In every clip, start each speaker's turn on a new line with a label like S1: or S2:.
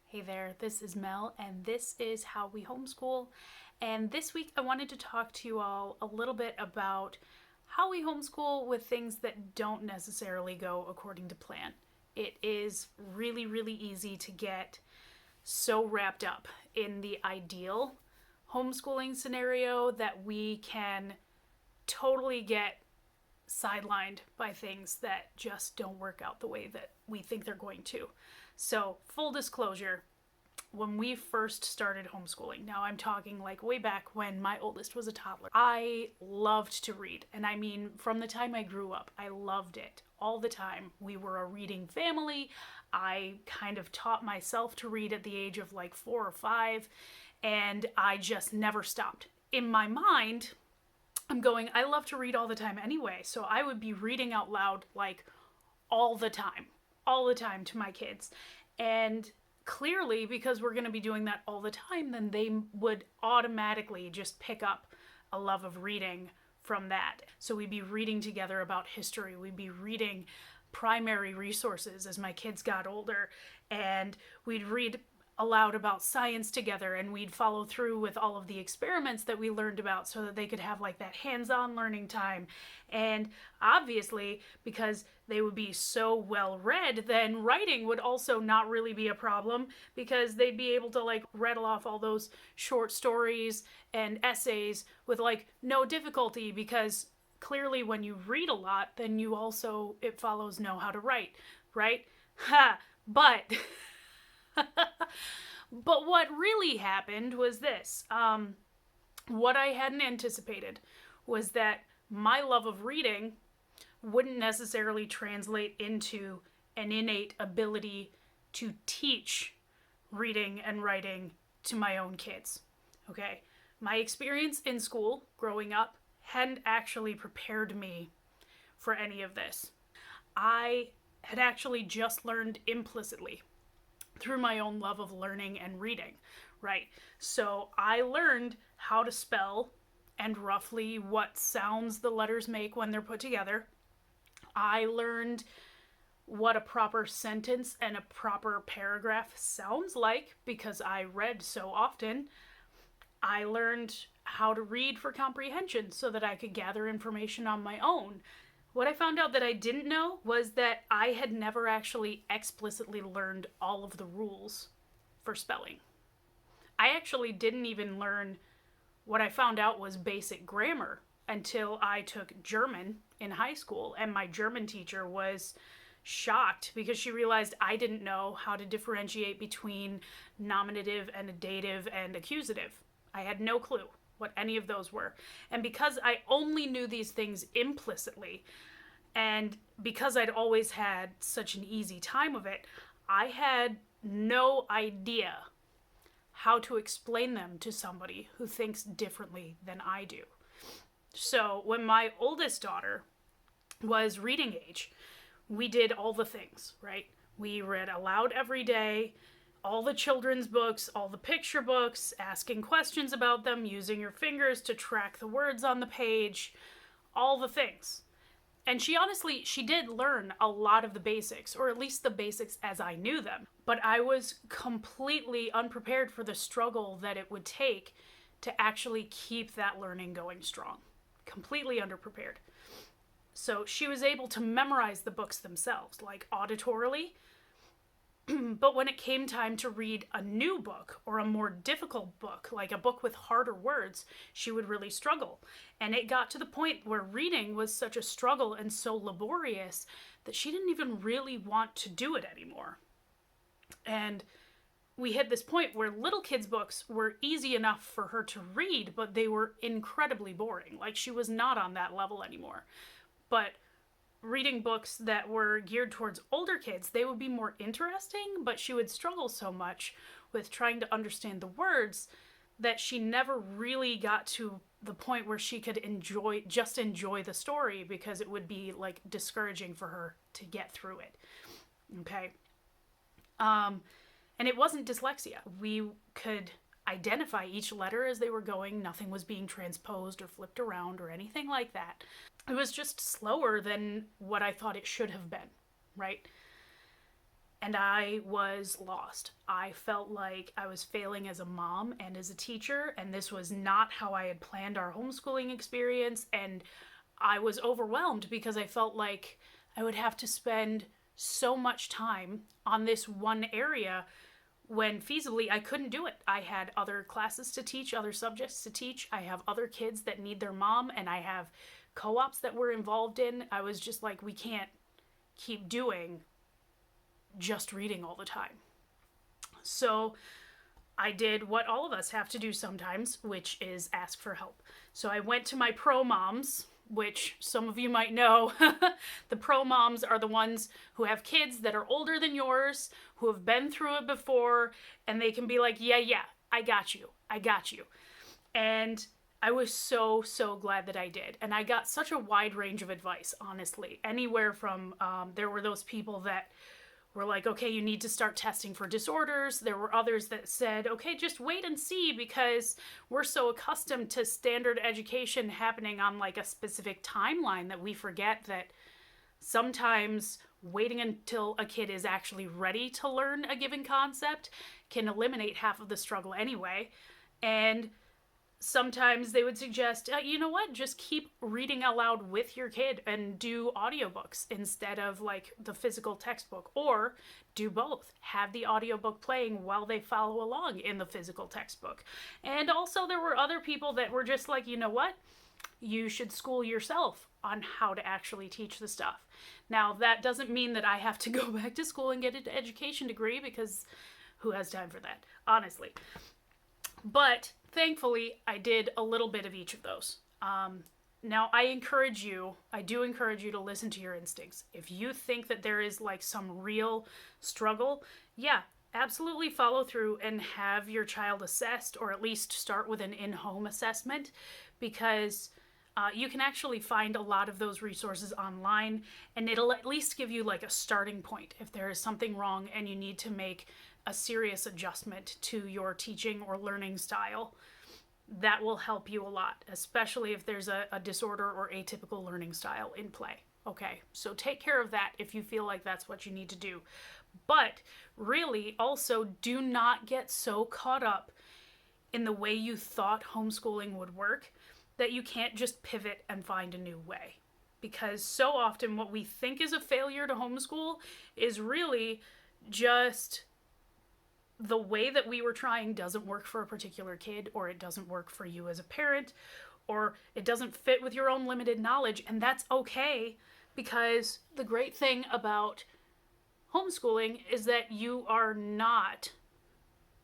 S1: Hey there, this is Mel, and this is How We Homeschool. And this week I wanted to talk to you all a little bit about how we homeschool with things that don't necessarily go according to plan. It is really, really easy to get so wrapped up in the ideal homeschooling scenario that we can totally get sidelined by things that just don't work out the way that we think they're going to. So, full disclosure, when we first started homeschooling, now I'm talking like way back when my oldest was a toddler, I loved to read. And I mean, from the time I grew up, I loved it all the time. We were a reading family. I kind of taught myself to read at the age of like 4 or 5, and I just never stopped. In my mind, I'm going, I love to read all the time anyway, so I would be reading out loud like all the time to my kids. And clearly, because we're going to be doing that all the time, then they would automatically just pick up a love of reading from that. So we'd be reading together about history. We'd be reading primary resources as my kids got older, and we'd read aloud about science together, and we'd follow through with all of the experiments that we learned about so that they could have like that hands-on learning time. And obviously, because they would be so well read, then writing would also not really be a problem, because they'd be able to like rattle off all those short stories and essays with like no difficulty, because clearly when you read a lot, then you also, it follows, know how to write, right? Ha! But but what really happened was this. What I hadn't anticipated was that my love of reading wouldn't necessarily translate into an innate ability to teach reading and writing to my own kids. Okay? My experience in school growing up hadn't actually prepared me for any of this. I had actually just learned implicitly through my own love of learning and reading, right? So I learned how to spell and roughly what sounds the letters make when they're put together. I learned what a proper sentence and a proper paragraph sounds like because I read so often. I learned how to read for comprehension so that I could gather information on my own. What I found out that I didn't know was that I had never actually explicitly learned all of the rules for spelling. I actually didn't even learn what I found out was basic grammar until I took German in high school, and my German teacher was shocked because she realized I didn't know how to differentiate between nominative and a dative and accusative. I had no clue what any of those were. And because I only knew these things implicitly, and because I'd always had such an easy time of it, I had no idea how to explain them to somebody who thinks differently than I do. So when my oldest daughter was reading age, we did all the things, right? We read aloud every day, all the children's books, all the picture books, asking questions about them, using your fingers to track the words on the page, all the things. And she did learn a lot of the basics, or at least the basics as I knew them. But I was completely unprepared for the struggle that it would take to actually keep that learning going strong. Completely underprepared. So she was able to memorize the books themselves, like auditorily. But when it came time to read a new book or a more difficult book, like a book with harder words, she would really struggle. And it got to the point where reading was such a struggle and so laborious that she didn't even really want to do it anymore. And we hit this point where little kids' books were easy enough for her to read, but they were incredibly boring. Like, she was not on that level anymore. But reading books that were geared towards older kids, they would be more interesting, but she would struggle so much with trying to understand the words that she never really got to the point where she could enjoy the story, because it would be like discouraging for her to get through it. Okay. And it wasn't dyslexia. We could identify each letter as they were going. Nothing was being transposed or flipped around or anything like that. It was just slower than what I thought it should have been, right? And I was lost. I felt like I was failing as a mom and as a teacher, and this was not how I had planned our homeschooling experience. And I was overwhelmed because I felt like I would have to spend so much time on this one area when feasibly I couldn't do it. I had other classes to teach, other subjects to teach. I have other kids that need their mom, and I have co-ops that we're involved in. I was just like, we can't keep doing just reading all the time. So I did what all of us have to do sometimes, which is ask for help. So I went to my pro moms, which some of you might know. The pro moms are the ones who have kids that are older than yours, who have been through it before, and they can be like, yeah, I got you. And I was so glad that I did. And I got such a wide range of advice, honestly. Anywhere from, there were those people that were like, okay, you need to start testing for disorders. There were others that said, okay, just wait and see, because we're so accustomed to standard education happening on like a specific timeline that we forget that sometimes waiting until a kid is actually ready to learn a given concept can eliminate half of the struggle anyway. And sometimes they would suggest, you know what, just keep reading aloud with your kid and do audiobooks instead of like the physical textbook, or do both. Have the audiobook playing while they follow along in the physical textbook. And also there were other people that were just like, you know what, you should school yourself on how to actually teach the stuff. Now, that doesn't mean that I have to go back to school and get an education degree, because who has time for that, honestly? But thankfully, I did a little bit of each of those. Now, I do encourage you to listen to your instincts. If you think that there is like some real struggle, yeah, absolutely follow through and have your child assessed, or at least start with an in-home assessment, because you can actually find a lot of those resources online, and it'll at least give you like a starting point if there is something wrong and you need to make a serious adjustment to your teaching or learning style. That will help you a lot, especially if there's a disorder or atypical learning style in play. Okay, so take care of that if you feel like that's what you need to do. But really, also, do not get so caught up in the way you thought homeschooling would work that you can't just pivot and find a new way. Because so often what we think is a failure to homeschool is really just the way that we were trying doesn't work for a particular kid, or it doesn't work for you as a parent, or it doesn't fit with your own limited knowledge, and that's okay, because the great thing about homeschooling is that you are not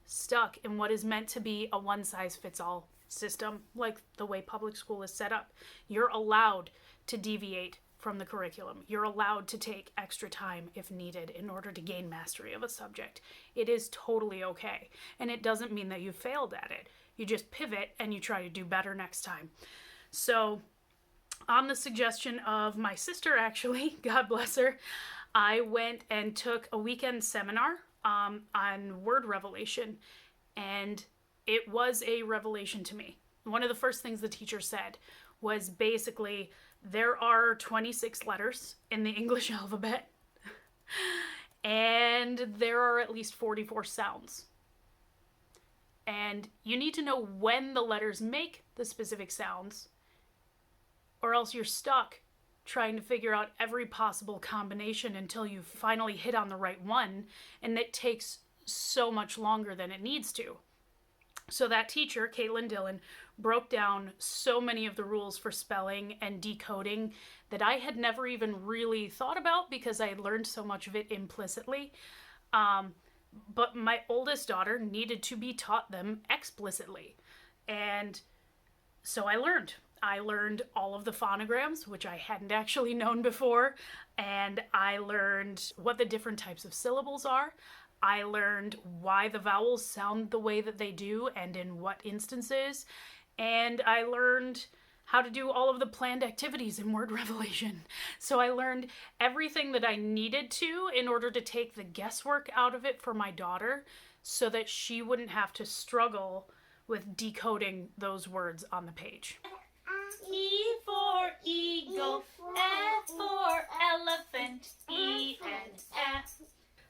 S1: stuck in what is meant to be a one-size-fits-all system, like the way public school is set up. You're allowed to deviate from the curriculum. You're allowed to take extra time if needed in order to gain mastery of a subject. It is totally okay. And it doesn't mean that you failed at it. You just pivot and you try to do better next time. So, on the suggestion of my sister, actually, God bless her, I went and took a weekend seminar on word revelation, and it was a revelation to me. One of the first things the teacher said was basically, there are 26 letters in the English alphabet, and there are at least 44 sounds. And you need to know when the letters make the specific sounds, or else you're stuck trying to figure out every possible combination until you finally hit on the right one, and it takes so much longer than it needs to. So that teacher, Caitlin Dillon, broke down so many of the rules for spelling and decoding that I had never even really thought about because I had learned so much of it implicitly. But my oldest daughter needed to be taught them explicitly. And so I learned. I learned all of the phonograms, which I hadn't actually known before. And I learned what the different types of syllables are. I learned why the vowels sound the way that they do and in what instances. And I learned how to do all of the planned activities in word revelation. So I learned everything that I needed to in order to take the guesswork out of it for my daughter so that she wouldn't have to struggle with decoding those words on the page. E for eagle, F for elephant, E and F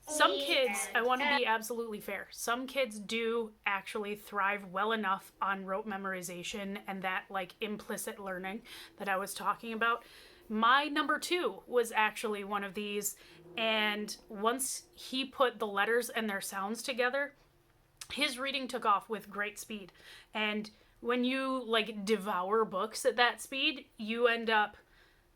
S1: Some kids, I want to be absolutely fair, some kids do actually thrive well enough on rote memorization and that like implicit learning that I was talking about. My number two was actually one of these, and once he put the letters and their sounds together, his reading took off with great speed. And when you like devour books at that speed, you end up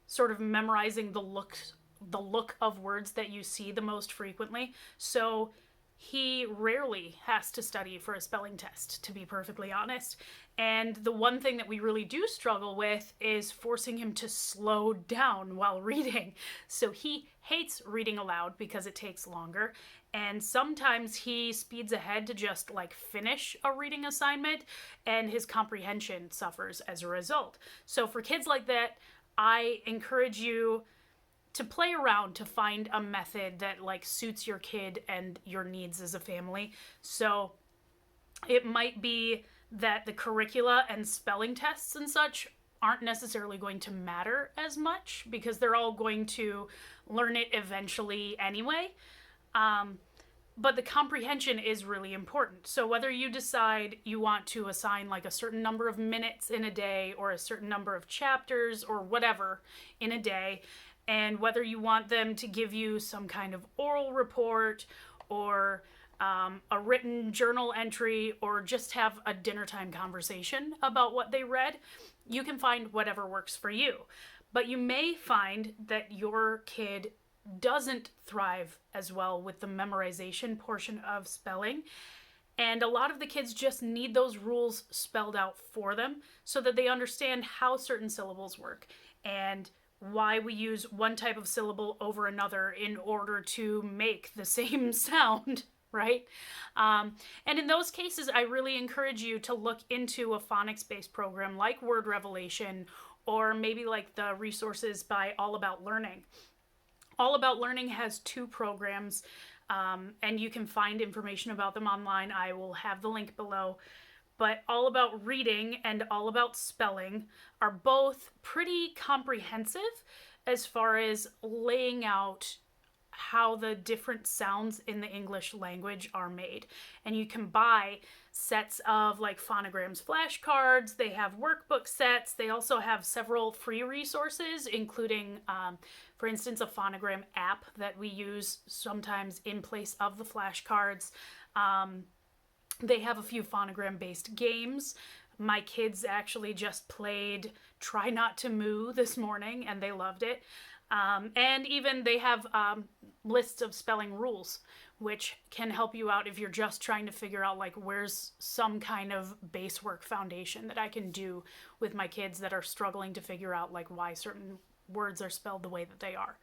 S1: sort of memorizing the look of words that you see the most frequently. So he rarely has to study for a spelling test, to be perfectly honest. And the one thing that we really do struggle with is forcing him to slow down while reading. So he hates reading aloud because it takes longer. And sometimes he speeds ahead to just like finish a reading assignment, and his comprehension suffers as a result. So for kids like that, I encourage you to play around to find a method that like suits your kid and your needs as a family. So it might be that the curricula and spelling tests and such aren't necessarily going to matter as much because they're all going to learn it eventually anyway. But the comprehension is really important. So whether you decide you want to assign like a certain number of minutes in a day or a certain number of chapters or whatever in a day, and whether you want them to give you some kind of oral report or a written journal entry or just have a dinner time conversation about what they read, you can find whatever works for you. But you may find that your kid doesn't thrive as well with the memorization portion of spelling. And a lot of the kids just need those rules spelled out for them so that they understand how certain syllables work and why we use one type of syllable over another in order to make the same sound, right? And in those cases, I really encourage you to look into a phonics-based program like Word Revelation or maybe like the resources by All About Learning. All About Learning has two programs, and you can find information about them online. I will have the link below. But All About Reading and All About Spelling are both pretty comprehensive as far as laying out how the different sounds in the English language are made. And you can buy sets of like phonograms flashcards. They have workbook sets. They also have several free resources, including, for instance, a phonogram app that we use sometimes in place of the flashcards. They have a few phonogram-based games. My kids actually just played Try Not to Moo this morning, and they loved it. And even they have lists of spelling rules, which can help you out if you're just trying to figure out like where's some kind of base work foundation that I can do with my kids that are struggling to figure out like why certain words are spelled the way that they are.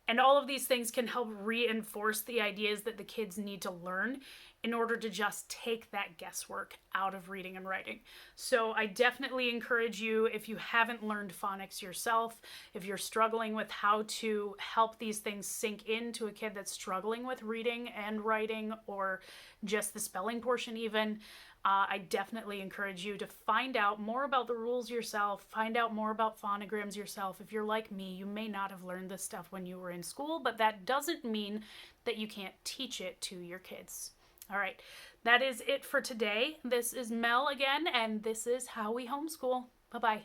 S1: And all of these things can help reinforce the ideas that the kids need to learn in order to just take that guesswork out of reading and writing. So I definitely encourage you, if you haven't learned phonics yourself, if you're struggling with how to help these things sink into a kid that's struggling with reading and writing or just the spelling portion even, I definitely encourage you to find out more about the rules yourself, find out more about phonograms yourself. If you're like me, you may not have learned this stuff when you were in school, but that doesn't mean that you can't teach it to your kids. All right, that is it for today. This is Mel again, and this is How We Homeschool. Bye-bye.